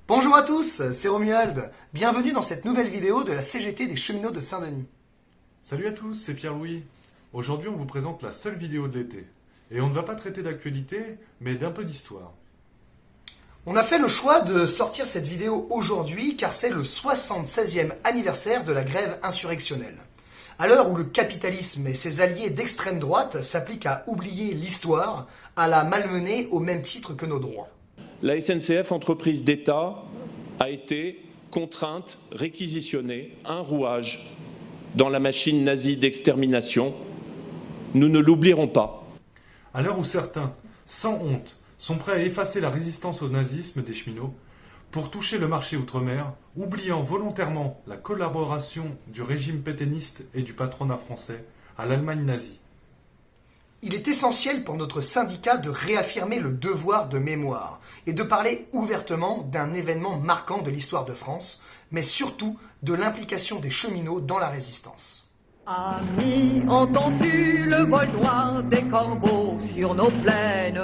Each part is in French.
Bonjour à tous, c'est Romuald. Bienvenue dans cette nouvelle vidéo de la CGT des cheminots de Saint-Denis. Salut à tous, c'est Pierre-Louis. Aujourd'hui, on vous présente la seule vidéo de l'été. Et on ne va pas traiter d'actualité, mais d'un peu d'histoire. On a fait le choix de sortir cette vidéo aujourd'hui car c'est le 76e anniversaire de la grève insurrectionnelle. À l'heure où le capitalisme et ses alliés d'extrême droite s'appliquent à oublier l'histoire, à la malmener au même titre que nos droits. La SNCF, entreprise d'État, a été contrainte, réquisitionnée, un rouage dans la machine nazie d'extermination. Nous ne l'oublierons pas. À l'heure où certains, sans honte, sont prêts à effacer la résistance au nazisme des cheminots pour toucher le marché outre-mer, oubliant volontairement la collaboration du régime pétainiste et du patronat français à l'Allemagne nazie. Il est essentiel pour notre syndicat de réaffirmer le devoir de mémoire et de parler ouvertement d'un événement marquant de l'histoire de France, mais surtout de l'implication des cheminots dans la résistance. Amis, entends-tu le vol noir des corbeaux sur nos plaines?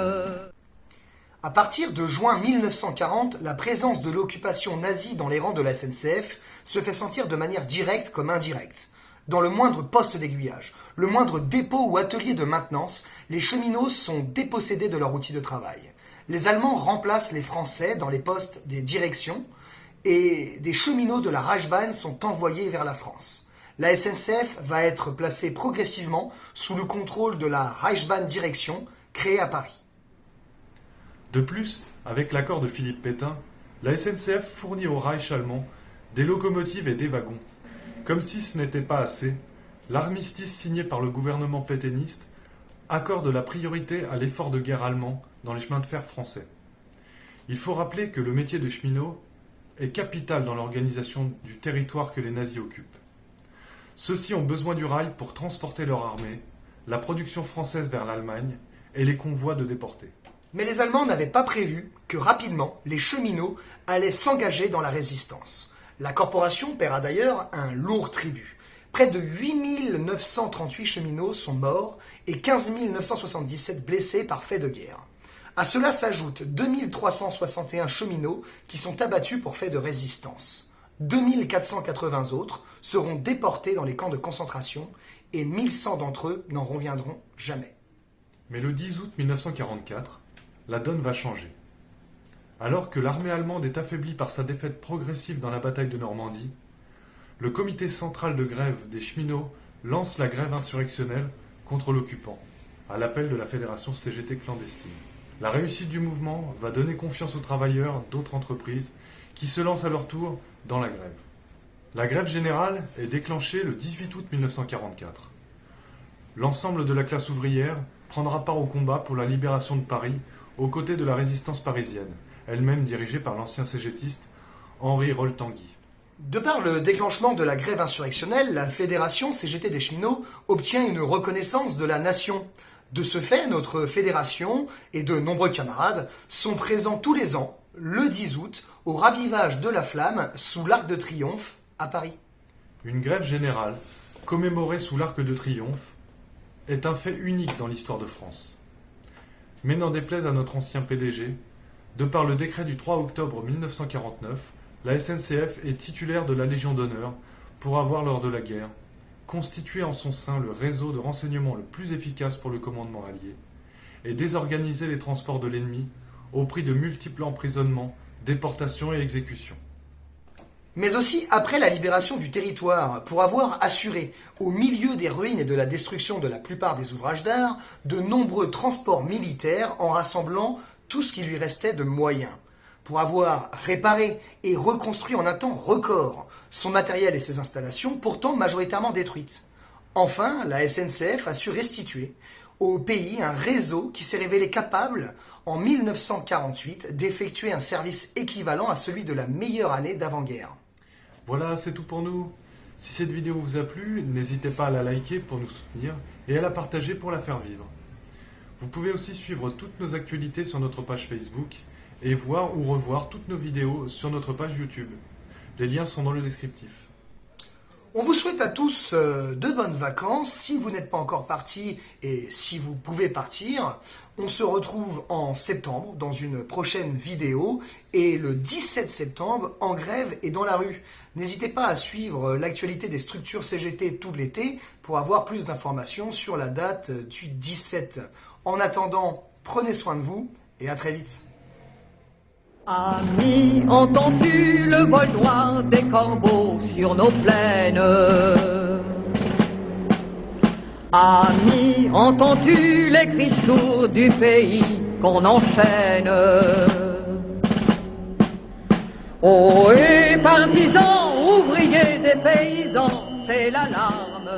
À partir de juin 1940, la présence de l'occupation nazie dans les rangs de la SNCF se fait sentir de manière directe comme indirecte. Dans le moindre poste d'aiguillage, le moindre dépôt ou atelier de maintenance, les cheminots sont dépossédés de leur outil de travail. Les Allemands remplacent les Français dans les postes des directions et des cheminots de la Reichsbahn sont envoyés vers la France. La SNCF va être placée progressivement sous le contrôle de la Reichsbahn Direction, créée à Paris. De plus, avec l'accord de Philippe Pétain, la SNCF fournit au Reich allemand des locomotives et des wagons. Comme si ce n'était pas assez, l'armistice signé par le gouvernement pétainiste accorde la priorité à l'effort de guerre allemand dans les chemins de fer français. Il faut rappeler que le métier de cheminot est capital dans l'organisation du territoire que les nazis occupent. Ceux-ci ont besoin du rail pour transporter leur armée, la production française vers l'Allemagne et les convois de déportés. Mais les Allemands n'avaient pas prévu que rapidement les cheminots allaient s'engager dans la résistance. La corporation paiera d'ailleurs un lourd tribut. Près de 8 938 cheminots sont morts et 15 977 blessés par fait de guerre. À cela s'ajoutent 2 361 cheminots qui sont abattus pour fait de résistance. 2 480 autres seront déportés dans les camps de concentration et 1100 d'entre eux n'en reviendront jamais. Mais le 10 août 1944, la donne va changer. Alors que l'armée allemande est affaiblie par sa défaite progressive dans la bataille de Normandie, le comité central de grève des cheminots lance la grève insurrectionnelle contre l'occupant, à l'appel de la fédération CGT clandestine. La réussite du mouvement va donner confiance aux travailleurs d'autres entreprises qui se lancent à leur tour dans la grève. La grève générale est déclenchée le 18 août 1944. L'ensemble de la classe ouvrière prendra part au combat pour la libération de Paris aux côtés de la résistance parisienne, elle-même dirigée par l'ancien cégétiste Henri Rol-Tanguy. De par le déclenchement de la grève insurrectionnelle, la fédération CGT des cheminots obtient une reconnaissance de la nation. De ce fait, notre fédération et de nombreux camarades sont présents tous les ans, le 10 août, au ravivage de la flamme sous l'Arc de Triomphe à Paris. Une grève générale, commémorée sous l'Arc de Triomphe, est un fait unique dans l'histoire de France. Mais n'en déplaise à notre ancien PDG, de par le décret du 3 octobre 1949, la SNCF est titulaire de la Légion d'honneur pour avoir, lors de la guerre, constitué en son sein le réseau de renseignement le plus efficace pour le commandement allié et désorganisé les transports de l'ennemi au prix de multiples emprisonnements, déportations et exécutions. Mais aussi après la libération du territoire, pour avoir assuré, au milieu des ruines et de la destruction de la plupart des ouvrages d'art, de nombreux transports militaires en rassemblant tout ce qui lui restait de moyens, pour avoir réparé et reconstruit en un temps record son matériel et ses installations, pourtant majoritairement détruites. Enfin, la SNCF a su restituer au pays un réseau qui s'est révélé capable, en 1948, d'effectuer un service équivalent à celui de la meilleure année d'avant-guerre. Voilà, c'est tout pour nous. Si cette vidéo vous a plu, n'hésitez pas à la liker pour nous soutenir et à la partager pour la faire vivre. Vous pouvez aussi suivre toutes nos actualités sur notre page Facebook et voir ou revoir toutes nos vidéos sur notre page YouTube. Les liens sont dans le descriptif. On vous souhaite à tous de bonnes vacances. Si vous n'êtes pas encore partis et si vous pouvez partir, on se retrouve en septembre dans une prochaine vidéo et le 17 septembre en grève et dans la rue. N'hésitez pas à suivre l'actualité des structures CGT tout l'été pour avoir plus d'informations sur la date du 17. En attendant, prenez soin de vous et à très vite. Amis, entends-tu le vol noir des corbeaux sur nos plaines? Amis, entends-tu les cris sourds du pays qu'on enchaîne? Oh, et partisans, ouvriers et paysans, c'est l'alarme.